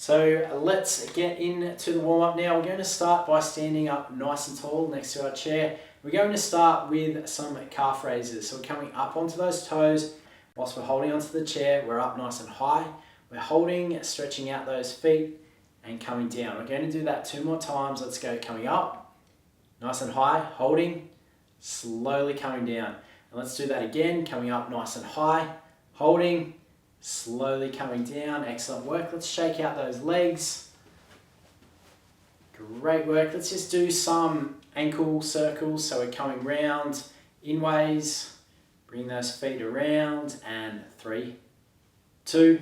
So let's get into the warm-up now. We're going to start by standing up nice and tall next to our chair. We're going to start with some calf raises. So we're coming up onto those toes. Whilst we're holding onto the chair, we're up nice and high. We're holding, stretching out those feet and coming down. We're going to do that 2 more times. Let's go. Coming up, nice and high, holding, slowly coming down. And let's do that again. Coming up nice and high, holding, slowly coming down. Excellent work. Let's shake out those legs. Great work. Let's just do some ankle circles. So we're coming round in ways. Bring those feet around. And 3, 2,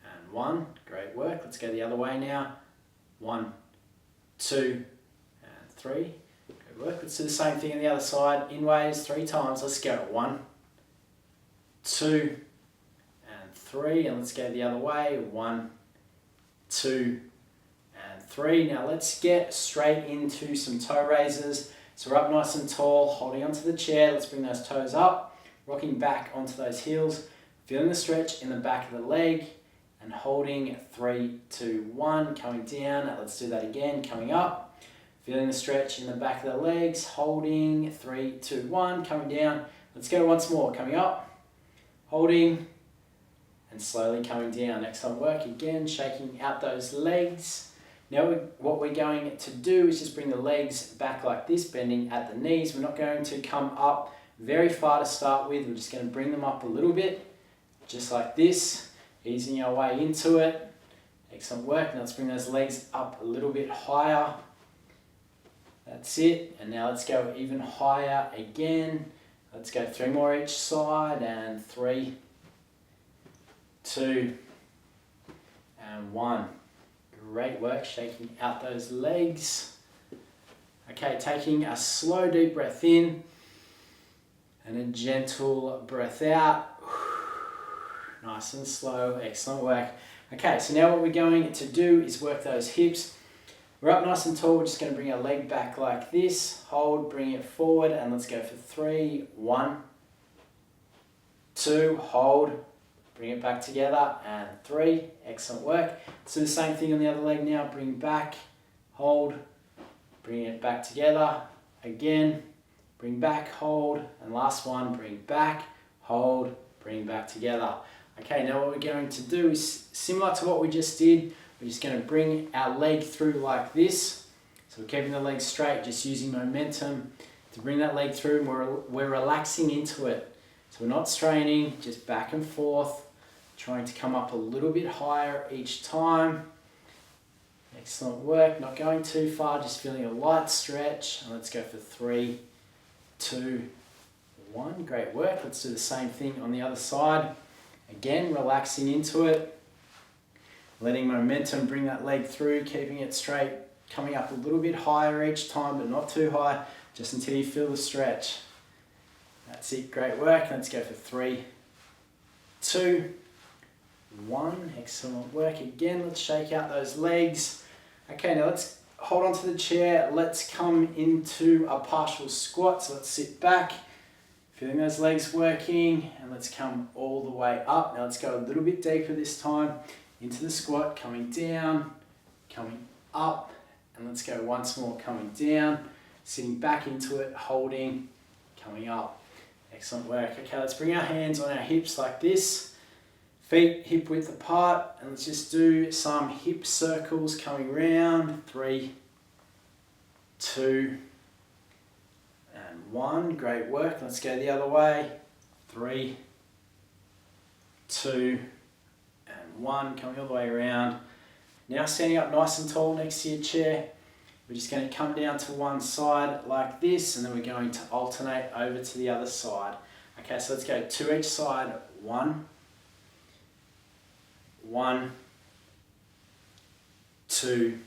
and 1. Great work. Let's go the other way now. 1, 2, and 3. Good work. Let's do the same thing on the other side. In ways 3 times. Let's go. 1, 2, 3, and let's go the other way. 1, 2, and 3. Now let's get straight into some toe raises. So we're up nice and tall, holding onto the chair. Let's bring those toes up, rocking back onto those heels, feeling the stretch in the back of the leg, and holding 3, 2, 1, coming down. Now let's do that again, coming up, feeling the stretch in the back of the legs, holding 3, 2, 1, coming down. Let's go once more, coming up, holding, and slowly coming down. Excellent work. Again, shaking out those legs. Now what we're going to do is just bring the legs back like this, bending at the knees. We're not going to come up very far to start with. We're just going to bring them up a little bit, just like this, easing our way into it. Excellent work. Now let's bring those legs up a little bit higher. That's it. And now let's go even higher again. Let's go 3 more each side, and 3, 2, and 1. Great work, shaking out those legs. Okay, taking a slow deep breath in and a gentle breath out. Nice and slow, excellent work. Okay, so now what we're going to do is work those hips. We're up nice and tall. We're just going to bring our leg back like this. Hold, bring it forward, and let's go for 3, 1, 2, hold. Bring it back together, and 3. Excellent work. Let's do the same thing on the other leg now. Bring back, hold, bring it back together. Again, bring back, hold, and last one, bring back, hold, bring back together. Okay, now what we're going to do is similar to what we just did. We're just going to bring our leg through like this. So we're keeping the leg straight, just using momentum to bring that leg through, and we're relaxing into it. So we're not straining, just back and forth. Trying to come up a little bit higher each time. Excellent work, not going too far, just feeling a light stretch. And let's go for 3, 2, 1. Great work. Let's do the same thing on the other side. Again, relaxing into it. Letting momentum bring that leg through, keeping it straight, coming up a little bit higher each time, but not too high, just until you feel the stretch. That's it, great work. Let's go for 3, 2, 1. Excellent work. Again, let's shake out those legs. Okay, now let's hold on to the chair. Let's come into a partial squat. So let's sit back, feeling those legs working, and let's come all the way up. Now let's go a little bit deeper this time into the squat, coming down, coming up, and let's go once more, coming down, sitting back into it, holding, coming up. Excellent work. Okay, let's bring our hands on our hips like this. Feet hip width apart, and let's just do some hip circles coming round. 3, 2, and 1. Great work. Let's go the other way. 3, 2, and 1. Coming all the way around. Now standing up nice and tall next to your chair. We're just going to come down to one side like this, and then we're going to alternate over to the other side. Okay, so let's go 2 each side. 1, 1, 2,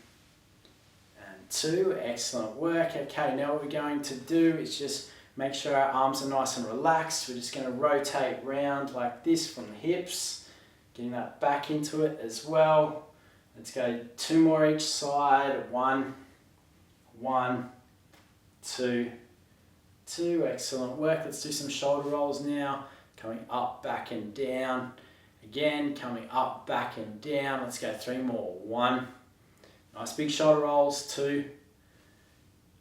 and 2. Excellent work. Okay, now what we're going to do is just make sure our arms are nice and relaxed. We're just going to rotate round like this from the hips, getting that back into it as well. Let's go 2 more each side. 1, 1, 2, 2. Excellent work. Let's do some shoulder rolls now, coming up, back, and down. Again, coming up, back and down. Let's go 3 more. 1. Nice big shoulder rolls. 2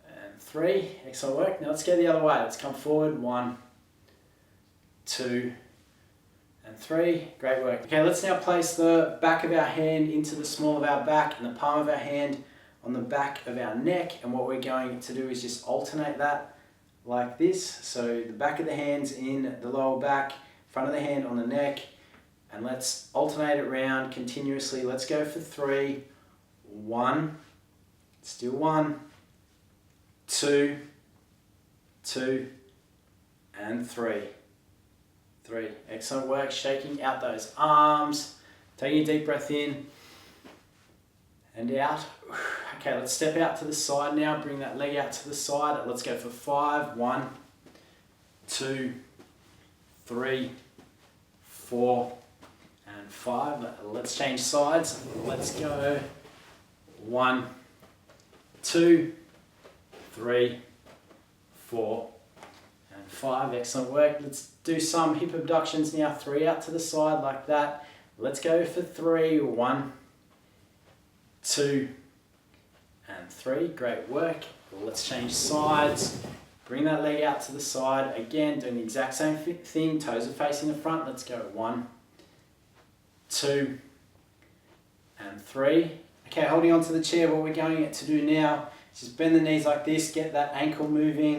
and 3. Excellent work. Now let's go the other way. Let's come forward. 1, 2 and 3. Great work. Okay, let's now place the back of our hand into the small of our back and the palm of our hand on the back of our neck. And what we're going to do is just alternate that like this. So the back of the hand's in the lower back, front of the hand on the neck. And let's alternate it around continuously. Let's go for 3. 1, still 1, 2, 2 and 3. 3. Excellent work. Shaking out those arms. Taking a deep breath in and out. Okay, let's step out to the side now. Bring that leg out to the side. Let's go for 5. 1, 2, 3, 4 and 5. Let's change sides. Let's go. 1, 2, 3, 4 and 5. Excellent work. Let's do some hip abductions now. 3 out to the side like that. Let's go for 3. 1, 2 and 3. Great work. Let's change sides. Bring that leg out to the side. Again, doing the exact same thing. Toes are facing the front. Let's go. 1, 2 and 3. Okay, holding onto the chair, what we're going to do now is just bend the knees like this, get that ankle moving.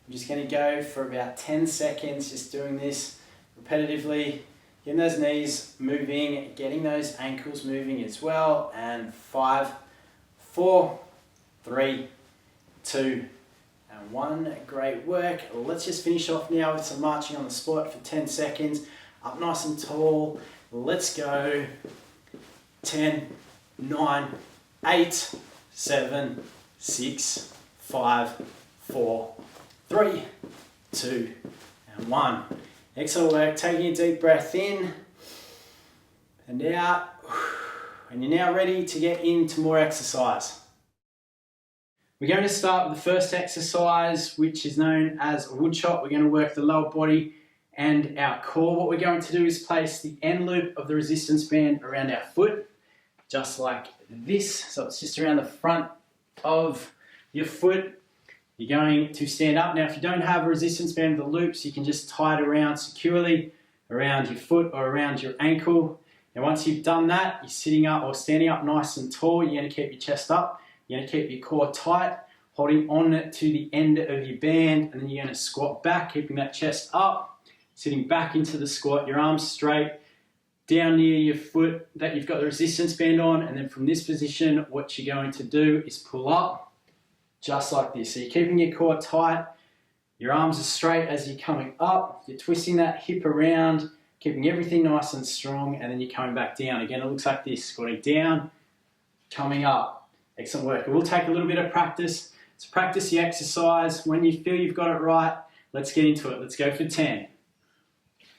I'm just going to go for about 10 seconds, just doing this repetitively, getting those knees moving, getting those ankles moving as well. And 5, 4, 3, 2, and 1. Great work. Let's just finish off now with some marching on the spot for 10 seconds. Up nice and tall. Let's go. 10, 9, 8, 7, 6, 5, 4, 3, 2, and 1. Excellent work. Taking a deep breath in and out. And you're now ready to get into more exercise. We're going to start with the first exercise, which is known as a woodchop. We're going to work the lower body and our core. What we're going to do is place the end loop of the resistance band around our foot, just like this. So it's just around the front of your foot. You're going to stand up. Now, if you don't have a resistance band with the loops, you can just tie it around securely around your foot or around your ankle. Now, once you've done that, you're sitting up or standing up nice and tall. You're going to keep your chest up. You're going to keep your core tight, holding on to the end of your band, and then you're going to squat back, keeping that chest up, sitting back into the squat, your arms straight, down near your foot that you've got the resistance band on, and then from this position, what you're going to do is pull up, just like this. So you're keeping your core tight, your arms are straight as you're coming up, you're twisting that hip around, keeping everything nice and strong, and then you're coming back down. Again, it looks like this, squatting down, coming up. Excellent work. It will take a little bit of practice. So practice the exercise. When you feel you've got it right, let's get into it. Let's go for 10.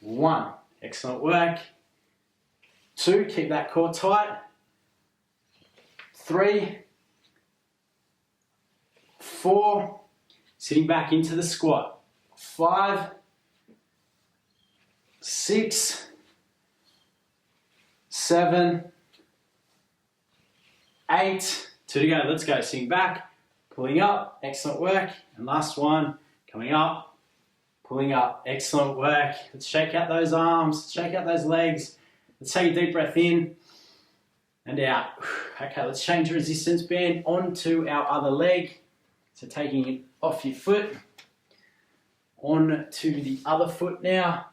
1, excellent work. 2, keep that core tight. 3, 4, sitting back into the squat. 5, 6, 7, 8, 2 to go. Let's go. Sitting back, pulling up. Excellent work. And last one, coming up, pulling up. Excellent work. Let's shake out those arms, shake out those legs. Let's take a deep breath in and out. Okay, let's change the resistance band onto our other leg. So taking it off your foot, on to the other foot now.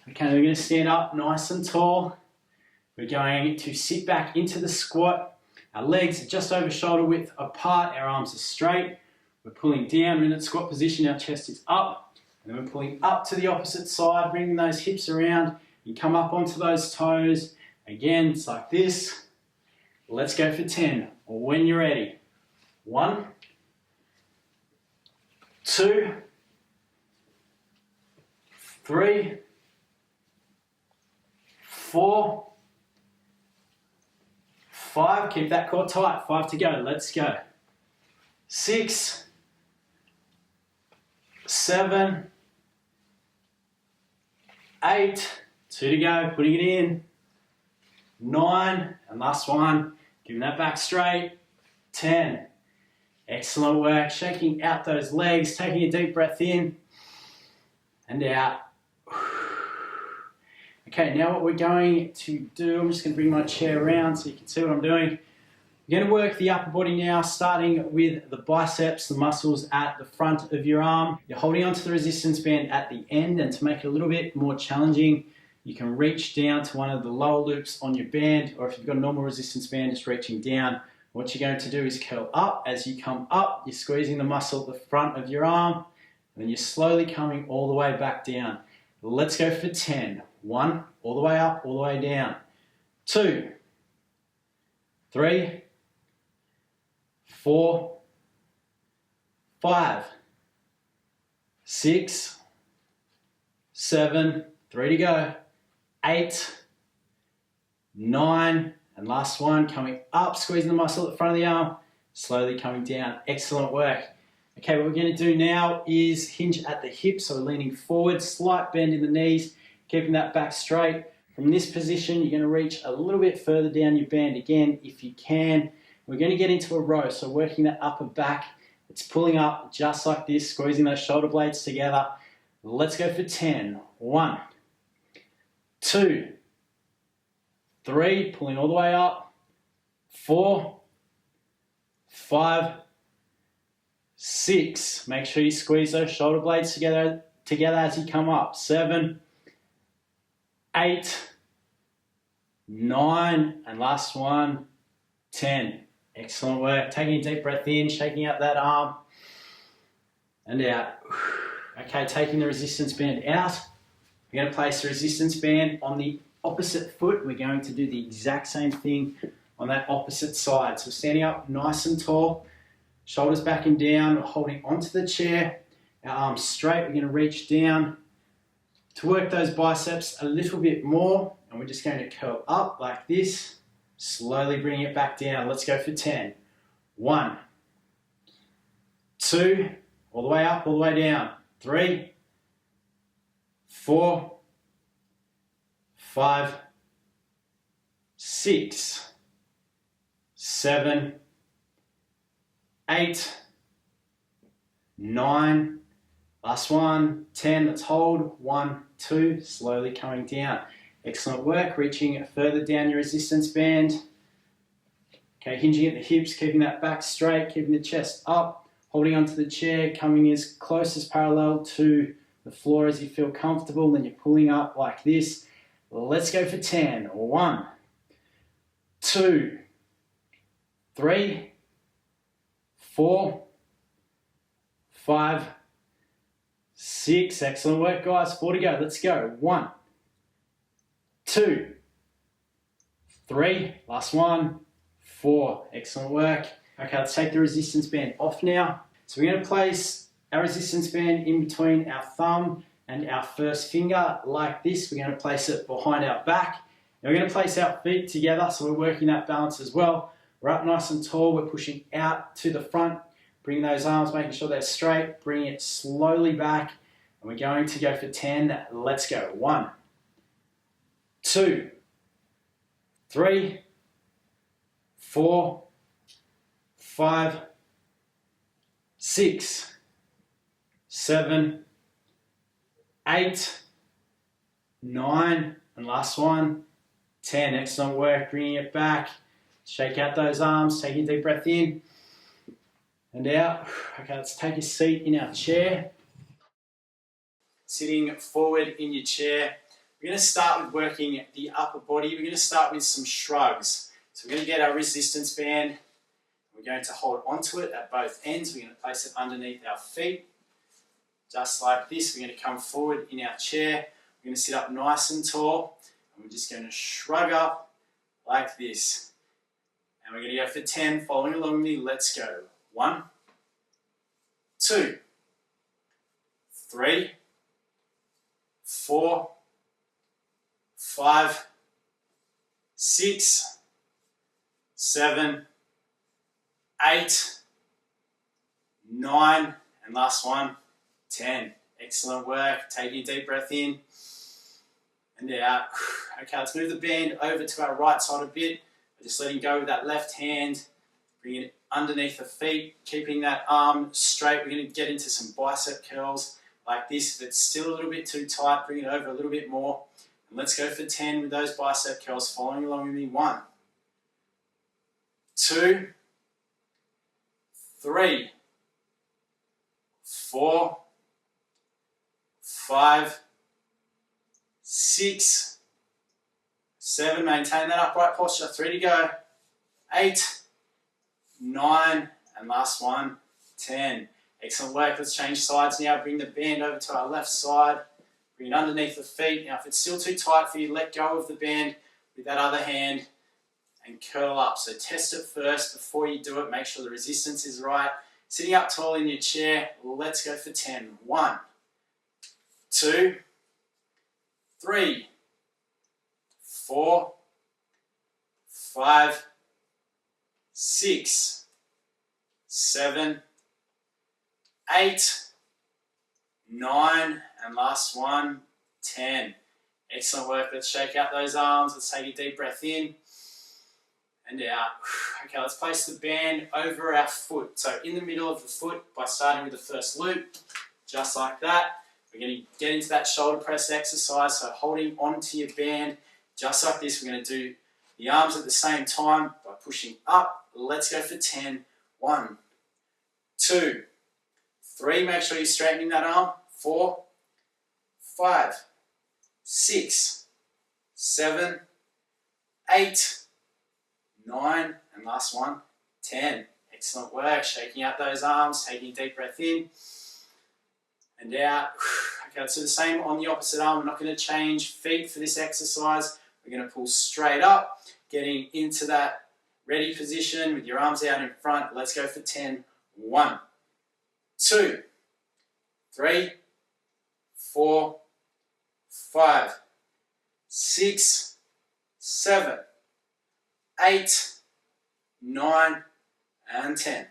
Okay, we're going to stand up nice and tall. We're going to sit back into the squat. Our legs are just over shoulder width apart. Our arms are straight. We're pulling down. We're in that squat position. Our chest is up. And then we're pulling up to the opposite side, bringing those hips around. You come up onto those toes. Again, it's like this. Let's go for 10. Or when you're ready. 1, 2, 3, 4, 5. Keep that core tight. 5 to go. Let's go. 6, 7, 8, 2 to go, putting it in. 9, and last one, giving that back straight. 10. Excellent work. Shaking out those legs, taking a deep breath in and out. Okay, now what we're going to do, I'm just going to bring my chair around so you can see what I'm doing. We're going to work the upper body now, starting with the biceps, the muscles at the front of your arm. You're holding onto the resistance band at the end, and to make it a little bit more challenging, you can reach down to one of the lower loops on your band, or if you've got a normal resistance band, just reaching down. What you're going to do is curl up. As you come up, you're squeezing the muscle at the front of your arm, and then you're slowly coming all the way back down. Let's go for 10. 1, all the way up, all the way down. 2, 3, 4, 5, 6, 7, 3 to go. 8, 9, and last one, coming up, squeezing the muscle at the front of the arm, slowly coming down. Excellent work. Okay, what we're going to do now is hinge at the hips, so we're leaning forward, slight bend in the knees, keeping that back straight. From this position, you're going to reach a little bit further down your band again, if you can. We're going to get into a row, so working that upper back, it's pulling up just like this, squeezing those shoulder blades together. Let's go for 10. 1, 2, 3, pulling all the way up. 4, 5, 6. Make sure you squeeze those shoulder blades together as you come up. 7, 8, 9, and last one, 10. Excellent work. Taking a deep breath in, shaking out that arm and out. Okay, taking the resistance band out. We're going to place the resistance band on the opposite foot. We're going to do the exact same thing on that opposite side. So standing up nice and tall, shoulders back and down, holding onto the chair, our arms straight. We're going to reach down to work those biceps a little bit more, and we're just going to curl up like this, slowly bring it back down. Let's go for 10. 1, 2, all the way up, all the way down. 3, 4, 5, 6, 7, 8, 9, last one, 10. Let's hold. 1, 2, slowly coming down. Excellent work, reaching further down your resistance band. Okay, hinging at the hips, keeping that back straight, keeping the chest up, holding onto the chair, coming as close as parallel to the floor as you feel comfortable. Then you're pulling up like this. Let's go for 10. 1, 2, 3, 4, 5, 6. Excellent work, guys. 4 to go. Let's go. 1, 2, 3, last one, 4. Excellent work. Okay, let's take the resistance band off now. So we're going to place our resistance band in between our thumb and our first finger like this. We're going to place it behind our back. And we're going to place our feet together, so we're working that balance as well. We're up nice and tall. We're pushing out to the front, bringing those arms, making sure they're straight, bringing it slowly back. And we're going to go for 10. Let's go. 1, 2, 3, 4, 5, 6, 7, 8, 9, and last one, 10. Excellent work, bringing it back. Shake out those arms, taking a deep breath in and out. Okay, let's take a seat in our chair. Sitting forward in your chair. We're going to start with working the upper body. We're going to start with some shrugs. So we're going to get our resistance band. We're going to hold onto it at both ends. We're going to place it underneath our feet, just like this. We're going to come forward in our chair. We're going to sit up nice and tall, and we're just going to shrug up like this. And we're going to go for 10, following along with me. Let's go. 1, 2, 3, 4, 5, 6, 7, 8, 9, and last one, 10. Excellent work. Taking a deep breath in and out. Okay, let's move the band over to our right side a bit. Just letting go with that left hand. Bring it underneath the feet, keeping that arm straight. We're going to get into some bicep curls like this. If it's still a little bit too tight, bring it over a little bit more. And let's go for 10 with those bicep curls, following along with me. 1, 2, 3, 4, 5, 6, 7. Maintain that upright posture. 3 to go. 8, 9, and last one, 10. Excellent work. Let's change sides now. Bring the band over to our left side. Bring it underneath the feet. Now, if it's still too tight for you, let go of the band with that other hand and curl up. So test it first before you do it. Make sure the resistance is right. Sitting up tall in your chair, let's go for 10. 1, 2, 3, 4, 5, 6, 7, 8, 9, and last one, 10. Excellent work. Let's shake out those arms. Let's take a deep breath in and out. Okay, let's place the band over our foot. So in the middle of the foot by starting with the first loop, just like that. We're going to get into that shoulder press exercise. So holding onto your band, just like this. We're going to do the arms at the same time by pushing up. Let's go for 10. 1, 2, 3. Make sure you're straightening that arm. 4, 5, 6, 7, 8, 9, and last one, 10. Excellent work. Shaking out those arms, taking a deep breath in and out. Okay, let's do the same on the opposite arm. We're not going to change feet for this exercise. We're going to pull straight up, getting into that ready position with your arms out in front. Let's go for 10. 1, 2, 3, 4, 5, 6, 7, 8, 9, and 10.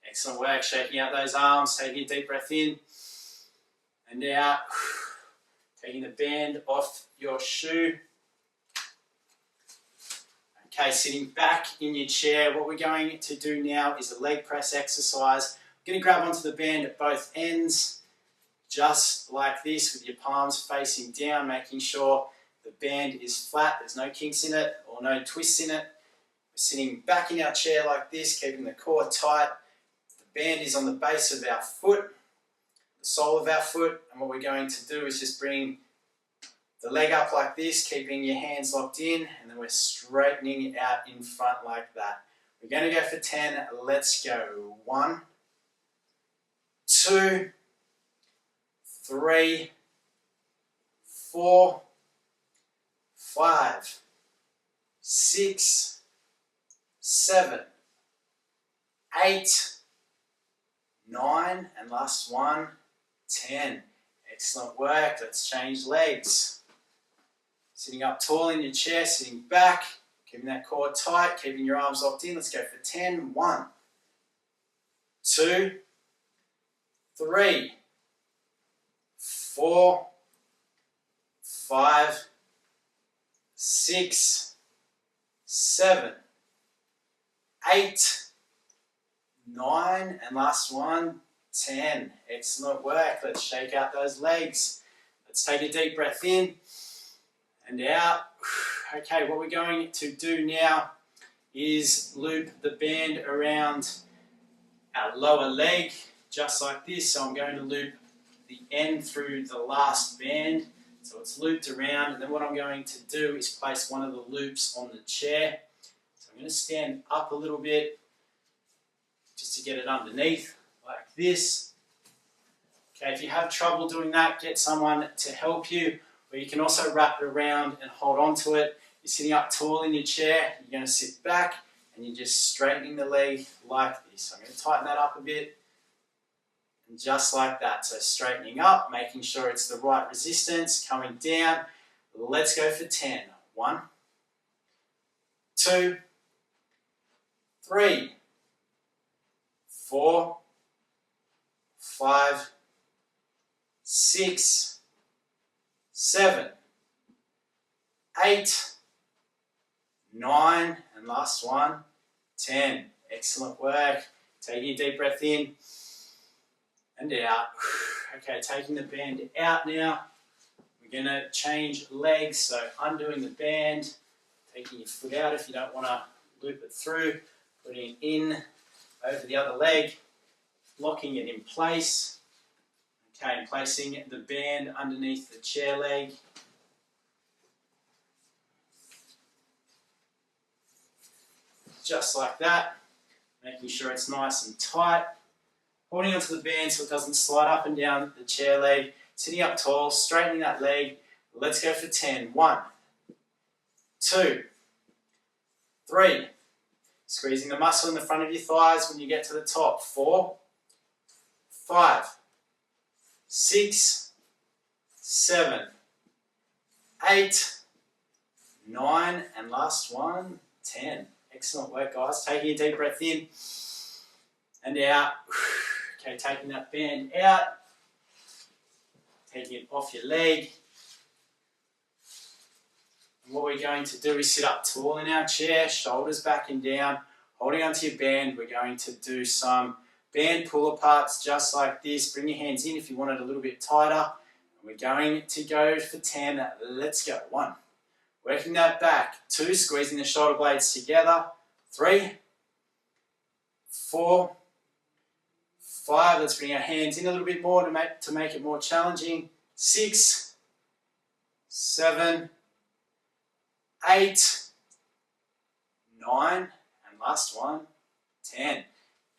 Excellent work. Shaking out those arms, taking a deep breath in and out. Taking the band off your shoe. Okay, sitting back in your chair. What we're going to do now is a leg press exercise. We're going to grab onto the band at both ends, just like this, with your palms facing down, making sure the band is flat. There's no kinks in it or no twists in it. We're sitting back in our chair like this, keeping the core tight. The band is on the base of our foot, the sole of our foot, and what we're going to do is just bring the leg up like this, keeping your hands locked in, and then we're straightening it out in front like that. We're going to go for 10. Let's go. 1, 2, 3, 4, 5, 6, 7, 8, 9, and last one, 10. Excellent work. Let's change legs. Sitting up tall in your chair, sitting back, keeping that core tight, keeping your arms locked in. Let's go for 10. 1, 2, 3, 4, 5, 6, 7, 8, 9, and last one, 10. Excellent work. Let's shake out those legs. Let's take a deep breath in and out. Okay, what we're going to do now is loop the band around our lower leg, just like this. So I'm going to loop the end through the last band. So it's looped around, and then what I'm going to do is place one of the loops on the chair. So I'm going to stand up a little bit just to get it underneath, like this. Okay, if you have trouble doing that, get someone to help you, or you can also wrap it around and hold on to it. You're sitting up tall in your chair, you're going to sit back, and you're just straightening the leg like this. So I'm going to tighten that up a bit, and just like that. So straightening up, making sure it's the right resistance, coming down. Let's go for 10. 1, 2, 3, 4, 5, 6, 7, 8, 9, and last one, 10. Excellent work. Taking a deep breath in and out. Okay, taking the band out now. We're going to change legs, so undoing the band, taking your foot out if you don't want to loop it through, putting it in over the other leg, locking it in place. Okay, and placing the band underneath the chair leg. Just like that, making sure it's nice and tight. Holding onto the band so it doesn't slide up and down the chair leg. Sitting up tall, straightening that leg. Let's go for 10. 1, 2, 3. Squeezing the muscle in the front of your thighs when you get to the top. 4, 5, 6, 7, 8, 9, and last one, 10. Excellent work, guys. Taking a deep breath in and out. Okay, taking that band out, taking it off your leg. And what we're going to do is sit up tall in our chair, shoulders back and down, holding onto your band. We're going to do some band pull-aparts just like this. Bring your hands in if you want it a little bit tighter. We're going to go for 10. Let's go. 1. Working that back. 2. Squeezing the shoulder blades together. 3, 4, 5. Let's bring our hands in a little bit more to make it more challenging. 6, 7, 8, 9, and last one, 10.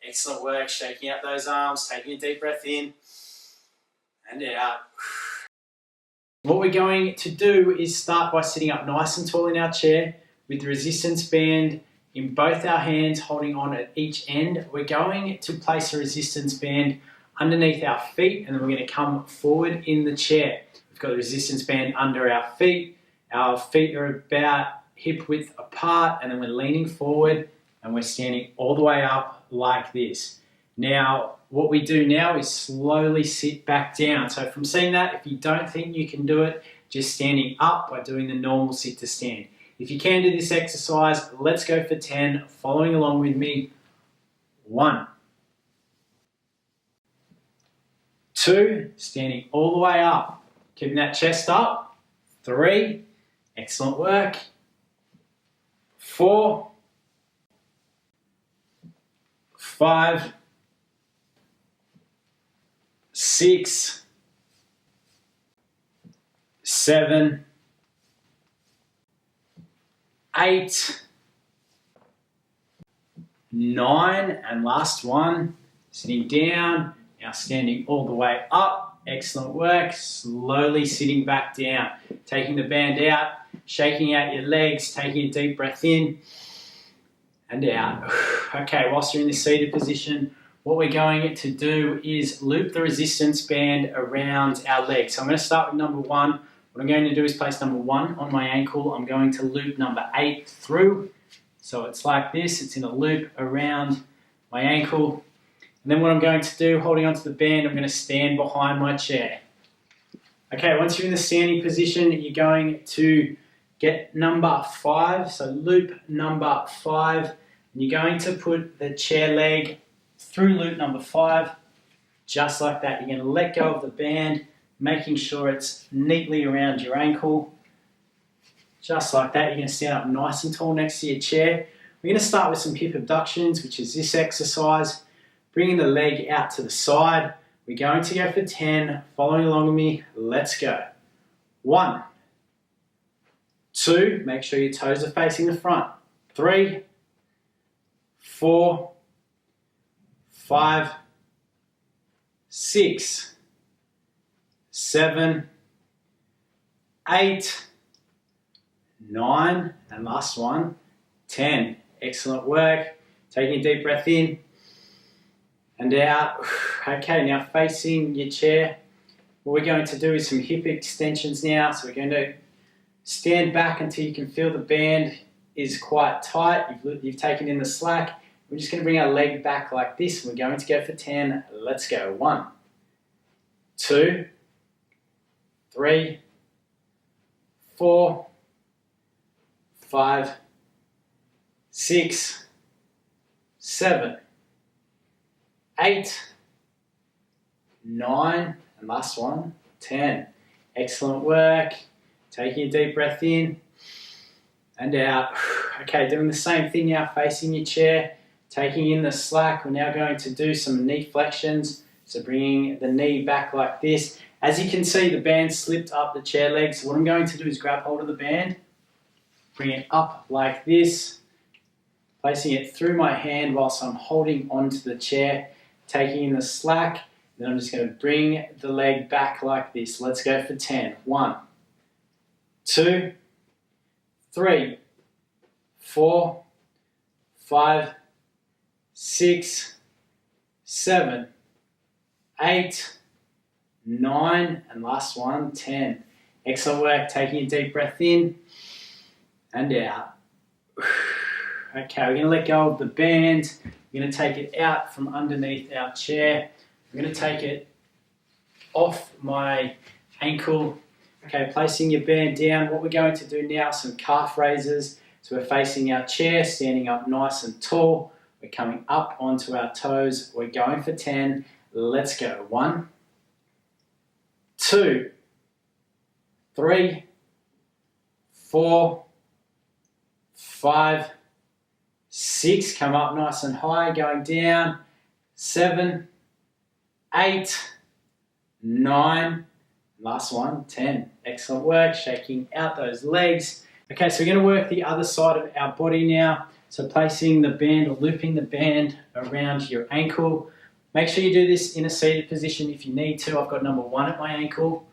Excellent work. Shaking out those arms, taking a deep breath in and out. What we're going to do is start by sitting up nice and tall in our chair with the resistance band in both our hands, holding on at each end. We're going to place a resistance band underneath our feet, and then we're going to come forward in the chair. We've got the resistance band under our feet. Our feet are about hip width apart, and then we're leaning forward and we're standing all the way up like this. Now, what we do now is slowly sit back down. So from seeing that, if you don't think you can do it, just standing up by doing the normal sit to stand. If you can do this exercise, let's go for 10, following along with me. 1, 2, standing all the way up, keeping that chest up. 3, excellent work. 4, 5, 6, 7, 8, 9, and last one, sitting down, now standing all the way up. Excellent work. Slowly sitting back down, taking the band out, shaking out your legs, taking a deep breath in and out. Okay, whilst you're in this seated position, what we're going to do is loop the resistance band around our legs. So I'm going to start with number 1. What I'm going to do is place number 1 on my ankle. I'm going to loop number 8 through. So it's like this. It's in a loop around my ankle. And then what I'm going to do, holding onto the band, I'm going to stand behind my chair. Okay, once you're in the standing position, you're going to get number 5. So loop number 5. And you're going to put the chair leg through loop number 5, just like that. You're going to let go of the band, making sure it's neatly around your ankle. Just like that. You're going to stand up nice and tall next to your chair. We're going to start with some hip abductions, which is this exercise. Bringing the leg out to the side. We're going to go for 10. Following along with me, let's go. 1, 2, make sure your toes are facing the front. 3, 4, 5, 6, 7, 8, 9, and last one, 10. Excellent work. Taking a deep breath in and out. Okay, now facing your chair. What we're going to do is some hip extensions now. So we're going to stand back until you can feel the band is quite tight. You've taken in the slack. We're just going to bring our leg back like this. We're going to go for 10. Let's go. 1, 2, 3, 4, 5, 6, 7, 8, 9, and last one, 10. Excellent work. Taking a deep breath in and out. Okay, doing the same thing now, facing your chair, taking in the slack. We're now going to do some knee flexions. So bringing the knee back like this. As you can see, the band slipped up the chair leg. So what I'm going to do is grab hold of the band, bring it up like this, placing it through my hand whilst I'm holding onto the chair, taking in the slack. Then I'm just going to bring the leg back like this. Let's go for 10. 1, 2, 3, 4, 5, 6, 7, 8, 9, and last one, 10. Excellent work. Taking a deep breath in and out. Okay, we're going to let go of the band. We're going to take it out from underneath our chair. I'm going to take it off my ankle. Okay, placing your band down. What we're going to do now are some calf raises. So we're facing our chair, standing up nice and tall. We're coming up onto our toes. We're going for 10. Let's go. 1, 2, 3, 4, 5, 6. Come up nice and high, going down. 7, 8, 9, last one, 10. Excellent work, shaking out those legs. Okay, so we're going to work the other side of our body now. So placing the band or looping the band around your ankle. Make sure you do this in a seated position if you need to. I've got number 1 at my ankle.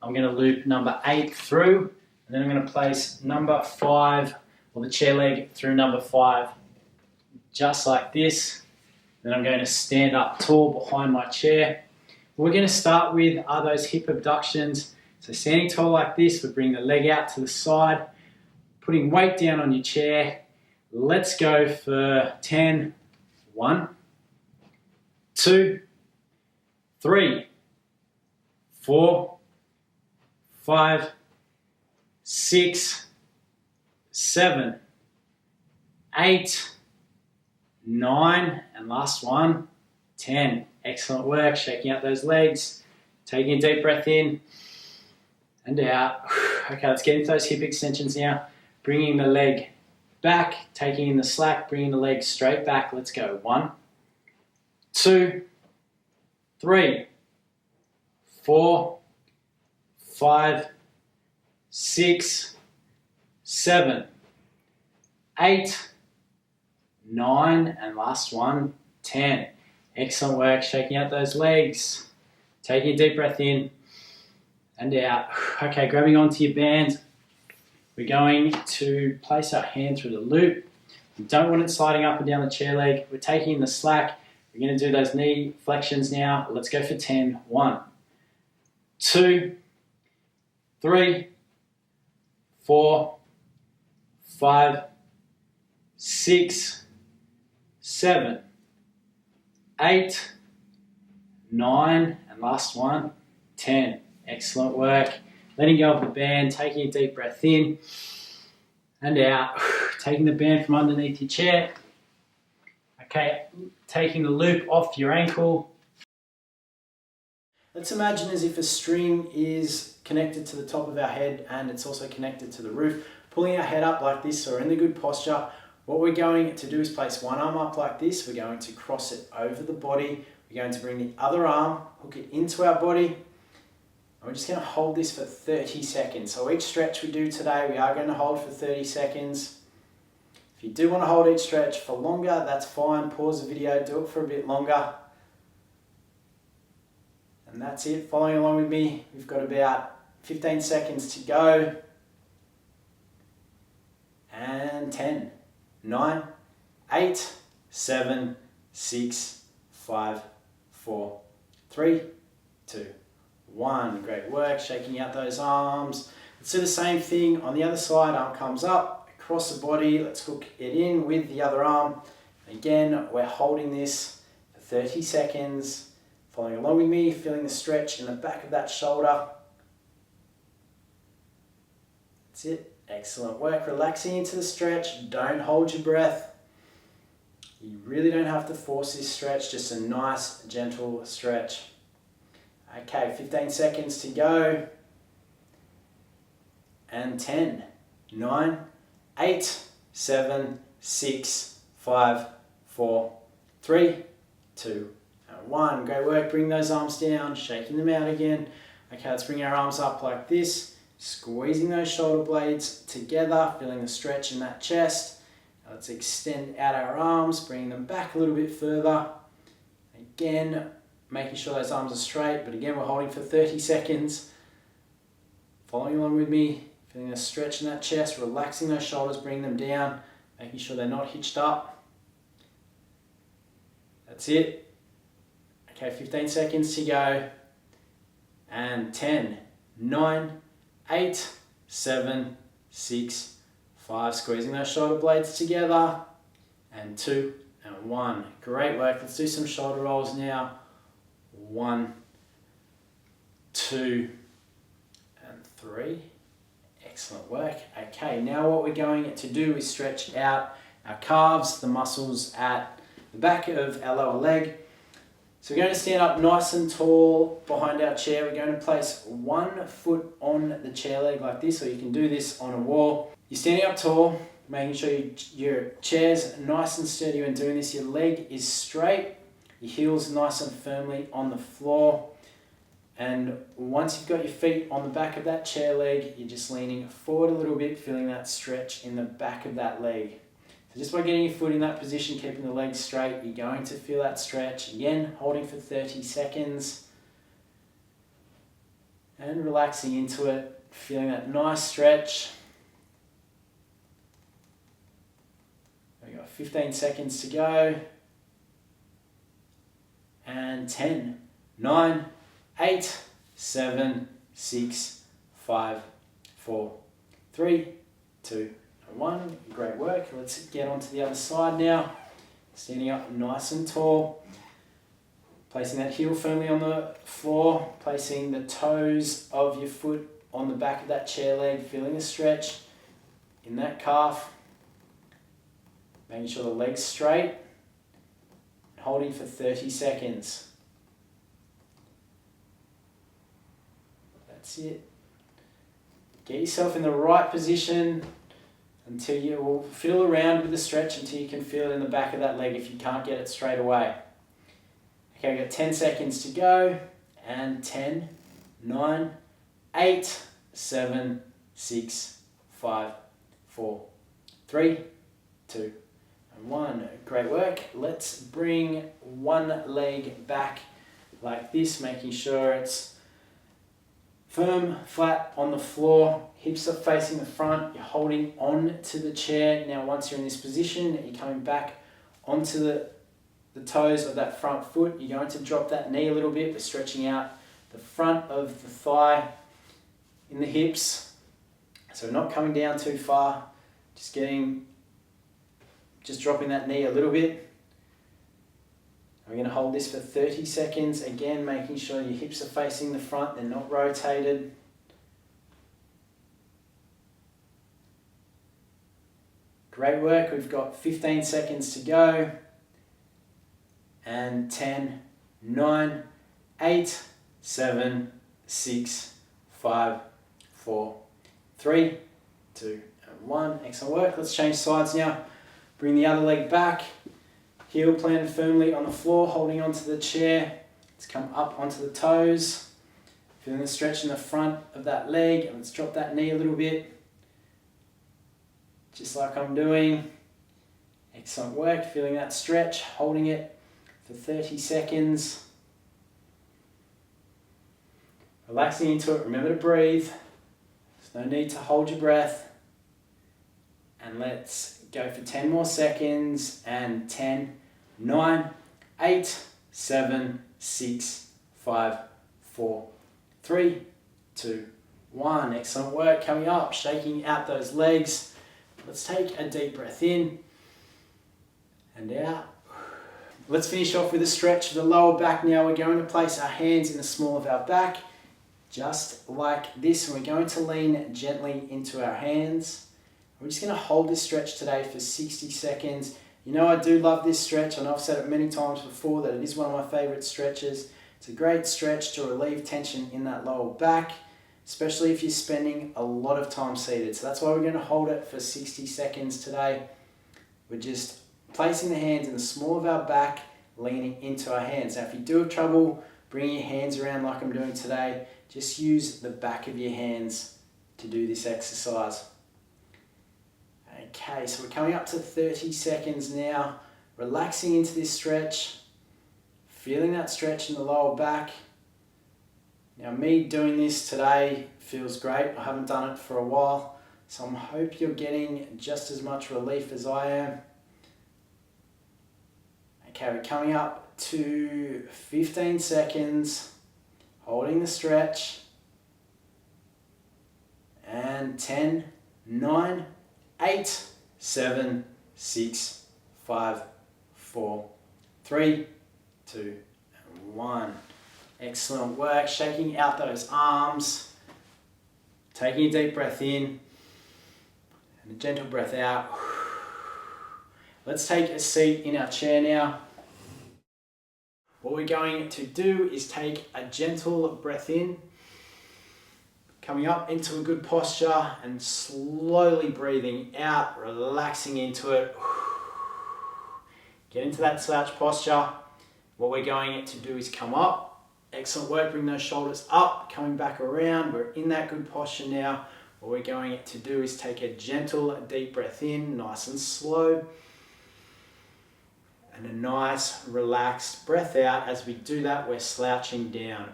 I'm going to loop number 8 through, and then I'm going to place number 5, or the chair leg, through number 5, just like this. Then I'm going to stand up tall behind my chair. What we're going to start with are those hip abductions. So standing tall like this, we bring the leg out to the side, putting weight down on your chair. Let's go for 10. 1, 2, 3, 4, 5, 6, 7, 8, 9, and last one, 10. Excellent work, shaking out those legs, taking a deep breath in and out. Okay, let's get into those hip extensions now. Bringing the leg back, taking in the slack, bringing the leg straight back. Let's go. 1, 2, 3, 4, 5, 6, 7, 8, 9, and last one, 10. Excellent work, shaking out those legs, taking a deep breath in and out. Okay, grabbing onto your band, we're going to place our hand through the loop. You don't want it sliding up and down the chair leg. We're taking in the slack. We're going to do those knee flexions now. Let's go for 10. 1, 2, 3, 4, 5, 6, 7, 8, 9, and last one, 10. Excellent work. Letting go of the band, taking a deep breath in and out. Taking the band from underneath your chair. Okay, taking the loop off your ankle. Let's imagine as if a string is connected to the top of our head and it's also connected to the roof. Pulling our head up like this, so we're in the good posture. What we're going to do is place one arm up like this. We're going to cross it over the body. We're going to bring the other arm, hook it into our body. And we're just going to hold this for 30 seconds. So each stretch we do today, we are going to hold for 30 seconds. If you do want to hold each stretch for longer, that's fine. Pause the video, do it for a bit longer. And that's it. Following along with me, we've got about 15 seconds to go. And 10, 9, 8, 7, 6, 5, 4, 3, 2, 1. Great work, shaking out those arms. Let's do the same thing on the other side. Arm comes up, across the body. Let's hook it in with the other arm. Again, we're holding this for 30 seconds. Following along with me, feeling the stretch in the back of that shoulder. That's it. Excellent work. Relaxing into the stretch. Don't hold your breath. You really don't have to force this stretch, just a nice, gentle stretch. Okay, 15 seconds to go. And 10, 9, 8, 7, 6, 5, 4, 3, 2, and 1. Great work. Bring those arms down, shaking them out again. Okay, let's bring our arms up like this, squeezing those shoulder blades together, feeling the stretch in that chest. Now let's extend out our arms, bring them back a little bit further. Again, making sure those arms are straight, but again, we're holding for 30 seconds. Following along with me, feeling a stretch in that chest, relaxing those shoulders, bring them down, making sure they're not hitched up. That's it. Okay, 15 seconds to go. And 10, 9, 8, 7, 6, 5. Squeezing those shoulder blades together. And 2, and 1. Great work. Let's do some shoulder rolls now. 1, 2, and 3. Excellent work. Okay, now what we're going to do is stretch out our calves, the muscles at the back of our lower leg. So we're going to stand up nice and tall behind our chair. We're going to place one foot on the chair leg like this, or you can do this on a wall. You're standing up tall, making sure your chair's nice and sturdy when doing this. Your leg is straight, your heels nice and firmly on the floor. And once you've got your feet on the back of that chair leg, you're just leaning forward a little bit, feeling that stretch in the back of that leg. So just by getting your foot in that position, keeping the legs straight, you're going to feel that stretch. Again, holding for 30 seconds. And relaxing into it, feeling that nice stretch. We've got 15 seconds to go. And 10, 9, 8, 7, 6, 5, 4, 3, 2, 1. Great work. Let's get onto the other side now. Standing up nice and tall. Placing that heel firmly on the floor. Placing the toes of your foot on the back of that chair leg. Feeling a stretch in that calf. Making sure the leg's straight. Holding for 30 seconds. That's it. Get yourself in the right position until you will fiddle around with the stretch until you can feel it in the back of that leg if you can't get it straight away. Okay, we've got 10 seconds to go. And 10, 9, 8, 7, 6, 5, 4, 3, 2, and 1. Great work. Let's bring one leg back like this, making sure it's firm, flat on the floor, hips are facing the front, you're holding on to the chair. Now once you're in this position, you're coming back onto the toes of that front foot. You're going to drop that knee a little bit. We're stretching out the front of the thigh in the hips. So we're not coming down too far, just dropping that knee a little bit. We're going to hold this for 30 seconds. Again, making sure your hips are facing the front, they're not rotated. Great work. We've got 15 seconds to go. And 10, 9, 8, 7, 6, 5, 4, 3, 2, and 1. Excellent work. Let's change sides now. Bring the other leg back. Heel planted firmly on the floor, holding onto the chair. Let's come up onto the toes. Feeling the stretch in the front of that leg. And let's drop that knee a little bit. Just like I'm doing. Excellent work. Feeling that stretch, holding it for 30 seconds. Relaxing into it. Remember to breathe. There's no need to hold your breath. And let's go for 10 more seconds. And 10, 9, 8, 7, 6, 5, 4, 3, 2, 1. Excellent work. Coming up, shaking out those legs. Let's take a deep breath in and out. Let's finish off with a stretch of the lower back now. We're going to place our hands in the small of our back, just like this. And we're going to lean gently into our hands. We're just going to hold this stretch today for 60 seconds. You know, I do love this stretch. I know I've said it many times before that it is one of my favorite stretches. It's a great stretch to relieve tension in that lower back, especially if you're spending a lot of time seated. So that's why we're going to hold it for 60 seconds today. We're just placing the hands in the small of our back, leaning into our hands. Now, if you do have trouble bringing your hands around like I'm doing today, just use the back of your hands to do this exercise. Okay, so we're coming up to 30 seconds now, relaxing into this stretch, feeling that stretch in the lower back. Now, me doing this today feels great. I haven't done it for a while, so I hope you're getting just as much relief as I am. Okay, we're coming up to 15 seconds, holding the stretch, and 10, 9, 8, 7, 6, 5, 4, 3, 2, and 1. Excellent work. Shaking out those arms, taking a deep breath in, and a gentle breath out. Let's take a seat in our chair now. What we're going to do is take a gentle breath in, coming up into a good posture and slowly breathing out, relaxing into it. Get into that slouch posture. What we're going to do is come up. Excellent work, bring those shoulders up, coming back around. We're in that good posture now. What we're going to do is take a gentle, deep breath in, nice and slow. And a nice, relaxed breath out. As we do that, we're slouching down.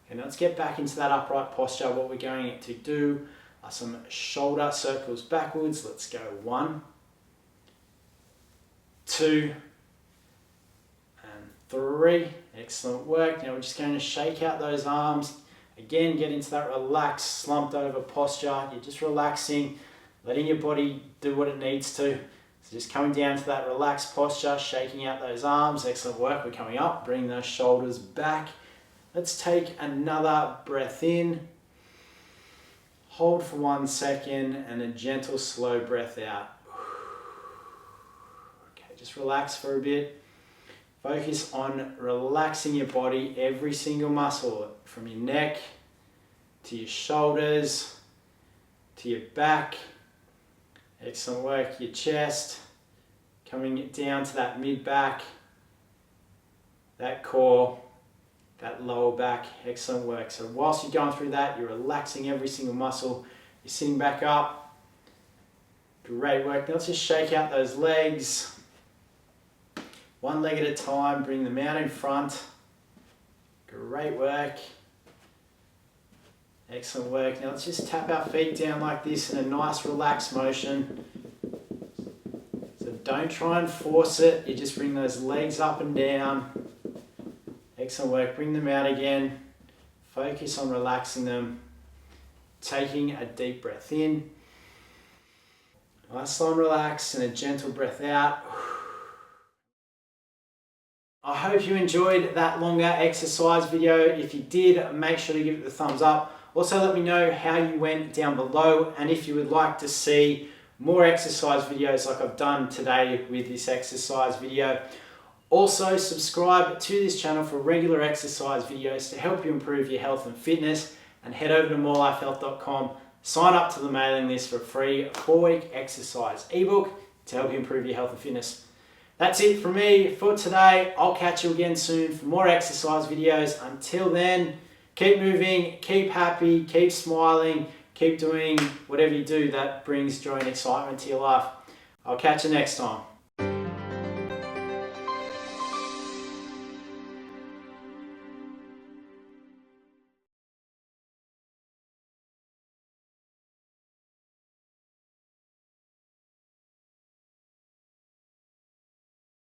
Okay, now let's get back into that upright posture. What we're going to do are some shoulder circles backwards. Let's go 1, 2, and 3. Excellent work. Now we're just going to shake out those arms. Again, get into that relaxed, slumped over posture. You're just relaxing, letting your body do what it needs to. So just coming down to that relaxed posture, shaking out those arms. Excellent work. We're coming up, bring those shoulders back. Let's take another breath in. Hold for 1 second and a gentle, slow breath out. Okay, just relax for a bit. Focus on relaxing your body, every single muscle, from your neck to your shoulders to your back. Excellent work. Your chest, coming down to that mid-back, that core, that lower back. Excellent work. So whilst you're going through that, you're relaxing every single muscle. You're sitting back up. Great work. Now let's just shake out those legs. One leg at a time, bring them out in front. Great work. Excellent work. Now let's just tap our feet down like this in a nice relaxed motion. So don't try and force it. You just bring those legs up and down. Excellent work. Bring them out again. Focus on relaxing them. Taking a deep breath in. Nice, slow and relaxed, and a gentle breath out. I hope you enjoyed that longer exercise video. If you did, make sure to give it the thumbs up. Also, let me know how you went down below, and if you would like to see more exercise videos like I've done today with this exercise video. Also, subscribe to this channel for regular exercise videos to help you improve your health and fitness, and head over to morelifehealth.com, sign up to the mailing list for a free 4-week exercise ebook to help you improve your health and fitness. That's it from me for today. I'll catch you again soon for more exercise videos. Until then, keep moving, keep happy, keep smiling, keep doing whatever you do that brings joy and excitement to your life. I'll catch you next time.